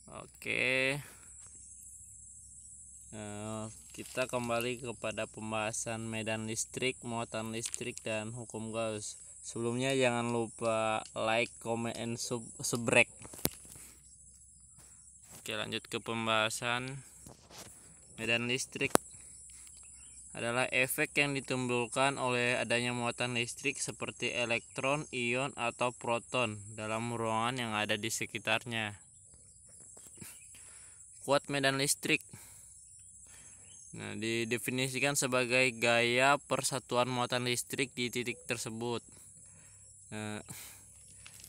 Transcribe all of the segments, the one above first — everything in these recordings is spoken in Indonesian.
Oke, kita kembali kepada pembahasan medan listrik, muatan listrik, dan hukum Gauss. Sebelumnya jangan lupa like, comment, and subscribe. Oke, lanjut ke pembahasan. Medan listrik adalah efek yang ditimbulkan oleh adanya muatan listrik seperti elektron, ion, atau proton dalam ruangan yang ada di sekitarnya. Kuat medan listrik didefinisikan sebagai gaya persatuan muatan listrik di titik tersebut,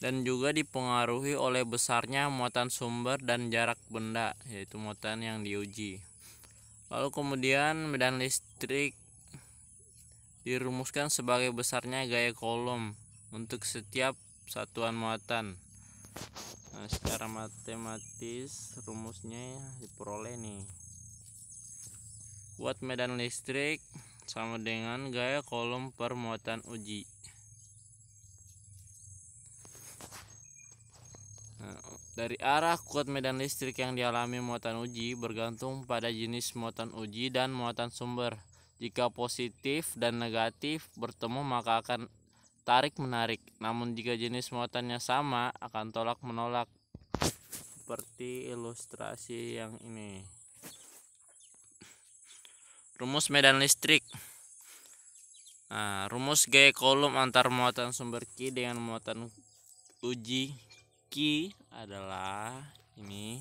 dan juga dipengaruhi oleh besarnya muatan sumber dan jarak benda, yaitu muatan yang diuji. Lalu kemudian medan listrik dirumuskan sebagai besarnya gaya Coulomb untuk setiap satuan muatan. Secara matematis rumusnya diperoleh nih. Kuat medan listrik sama dengan gaya Coulomb per muatan uji. Dari arah kuat medan listrik yang dialami muatan uji bergantung pada jenis muatan uji dan muatan sumber. Jika positif dan negatif bertemu maka akan tarik menarik, namun jika jenis muatannya sama akan tolak menolak, seperti ilustrasi yang ini. Rumus medan listrik. Rumus gaya Coulomb antar muatan sumber Q dengan muatan uji Q adalah ini.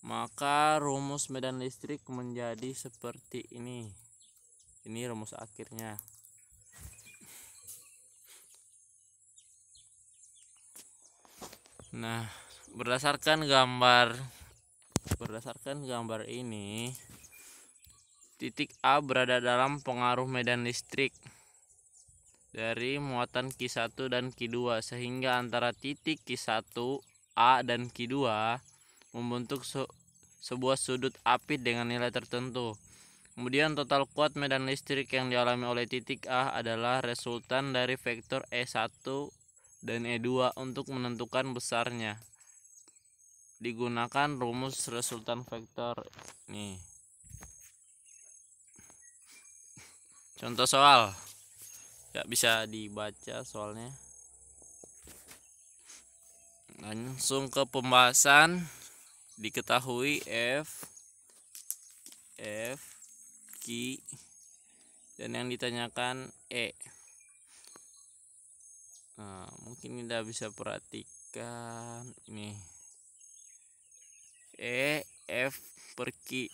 Maka rumus medan listrik menjadi seperti ini. Ini rumus akhirnya. Nah, berdasarkan gambar ini, titik A berada dalam pengaruh medan listrik dari muatan Q1 dan Q2, sehingga antara titik Q1, A, dan Q2 membentuk sebuah sudut apit dengan nilai tertentu. Kemudian total kuat medan listrik yang dialami oleh titik A adalah resultan dari vektor E1 dan E2 untuk menentukan besarnya. Digunakan rumus resultan vektor nih. Contoh soal. Ya, bisa dibaca soalnya. Langsung ke pembahasan. Diketahui F, Q, dan yang ditanyakan E. Mungkin kita bisa perhatikan ini. E, F per Q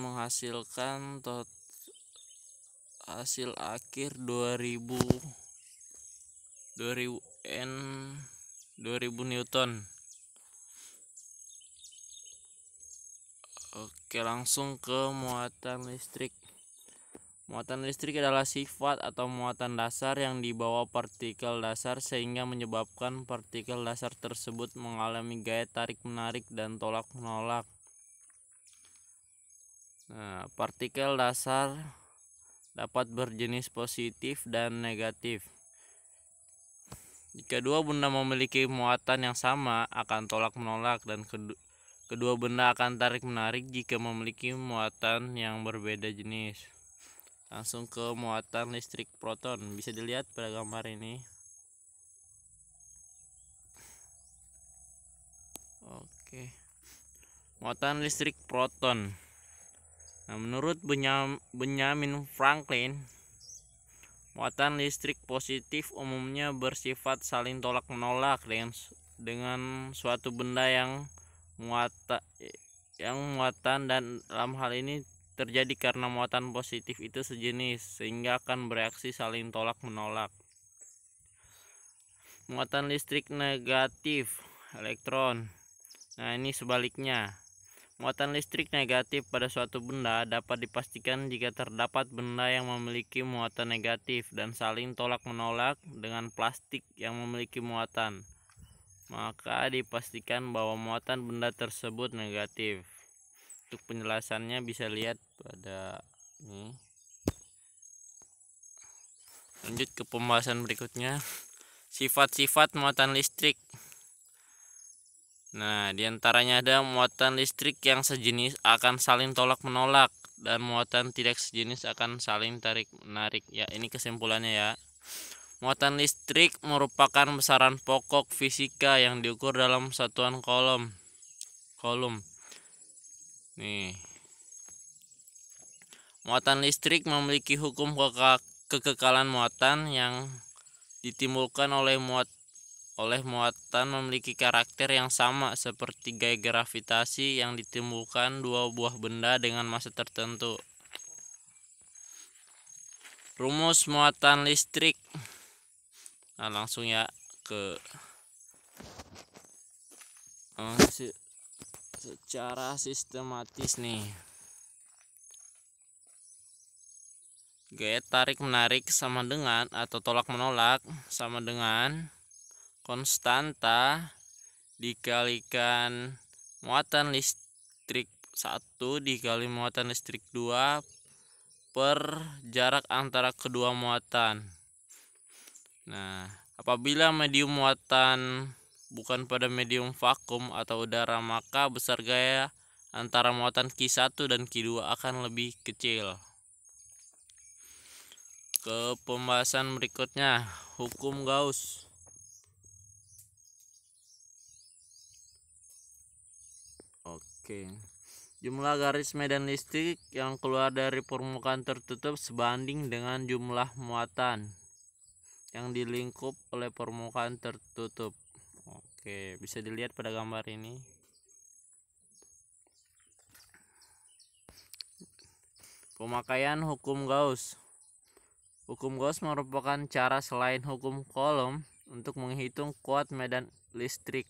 menghasilkan hasil akhir 2000 Newton. Oke, langsung ke muatan listrik. Muatan listrik adalah sifat atau muatan dasar yang dibawa partikel dasar sehingga menyebabkan partikel dasar tersebut mengalami gaya tarik-menarik dan tolak-menolak. Partikel dasar dapat berjenis positif dan negatif. Jika dua benda memiliki muatan yang sama akan tolak-menolak, dan kedua benda akan tarik-menarik jika memiliki muatan yang berbeda jenis. Langsung ke muatan listrik proton, bisa dilihat pada gambar ini. Oke, muatan listrik proton. Menurut Benjamin Franklin, muatan listrik positif umumnya bersifat saling tolak-menolak dengan suatu benda yang muatan, dan dalam hal ini terjadi karena muatan positif itu sejenis sehingga akan bereaksi saling tolak-menolak. Muatan listrik negatif elektron. Ini sebaliknya. Muatan listrik negatif pada suatu benda dapat dipastikan jika terdapat benda yang memiliki muatan negatif dan saling tolak-menolak dengan plastik yang memiliki muatan. Maka dipastikan bahwa muatan benda tersebut negatif. Untuk penjelasannya bisa lihat pada ini. Lanjut ke pembahasan berikutnya. Sifat-sifat muatan listrik. Nah, diantaranya ada muatan listrik yang sejenis akan saling tolak-menolak, dan muatan tidak sejenis akan saling tarik-menarik. Ya, ini kesimpulannya ya. Muatan listrik merupakan besaran pokok fisika yang diukur dalam satuan kolom. Nih. Muatan listrik memiliki hukum kekekalan muatan yang ditimbulkan oleh muatan memiliki karakter yang sama seperti gaya gravitasi yang ditimbulkan dua buah benda dengan massa tertentu. Rumus muatan listrik. Nah, langsung ya ke secara sistematis nih. Gaya tarik menarik sama dengan atau tolak menolak sama dengan konstanta dikalikan muatan listrik 1 dikali muatan listrik 2 per jarak antara kedua muatan. Nah, apabila medium muatan bukan pada medium vakum atau udara, maka besar gaya antara muatan Q1 dan Q2 akan lebih kecil. Ke pembahasan berikutnya, hukum Gauss. Oke. Jumlah garis medan listrik yang keluar dari permukaan tertutup sebanding dengan jumlah muatan yang dilingkup oleh permukaan tertutup. Oke, bisa dilihat pada gambar ini. Pemakaian hukum Gauss. Hukum Gauss merupakan cara selain hukum Coulomb untuk menghitung kuat medan listrik.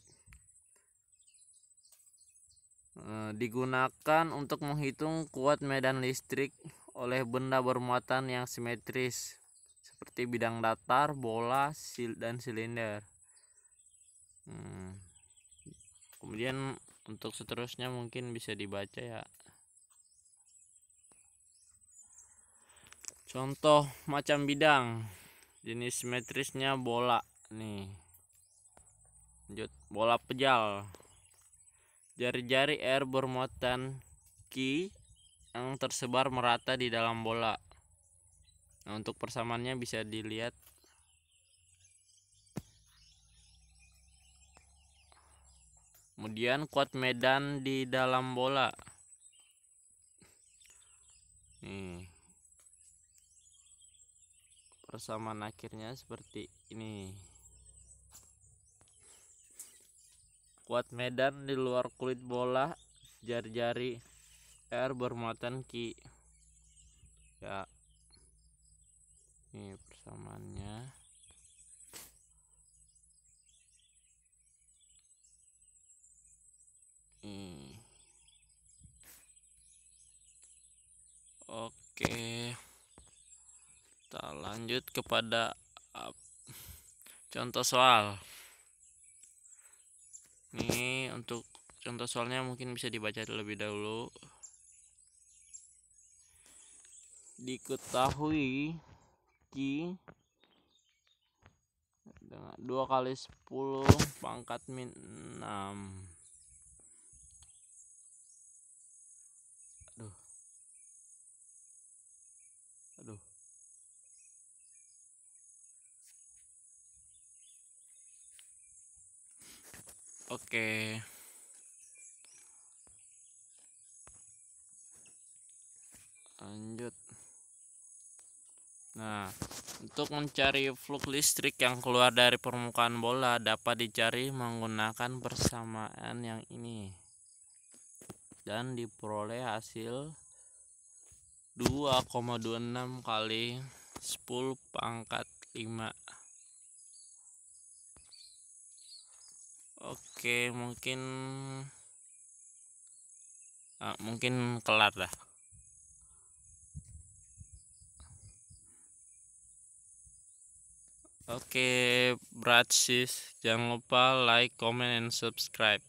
Digunakan untuk menghitung kuat medan listrik oleh benda bermuatan yang simetris seperti bidang datar, bola, dan silinder. Kemudian untuk seterusnya mungkin bisa dibaca ya. Contoh macam bidang, jenis simetrisnya bola nih. Lanjut, bola pejal. Jari-jari R bermuatan Q yang tersebar merata di dalam bola. Nah, untuk persamaannya bisa dilihat. Kemudian kuat medan di dalam bola. Nih. Persamaan akhirnya seperti ini. Kuat medan di luar kulit bola, jari-jari R bermuatan Q. Ya. Ini persamaannya. Oke. Kita lanjut kepada contoh soal. Ini untuk contoh soalnya mungkin bisa dibaca terlebih dahulu. Diketahui Q 2 kali 10 pangkat min 6. Aduh. Oke. Lanjut. Nah, untuk mencari flux listrik yang keluar dari permukaan bola dapat dicari menggunakan persamaan yang ini. Dan diperoleh hasil 2,26 kali 10 pangkat 5. Oke, mungkin kelar dah. Oke, Bratsis, jangan lupa like, comment, and subscribe.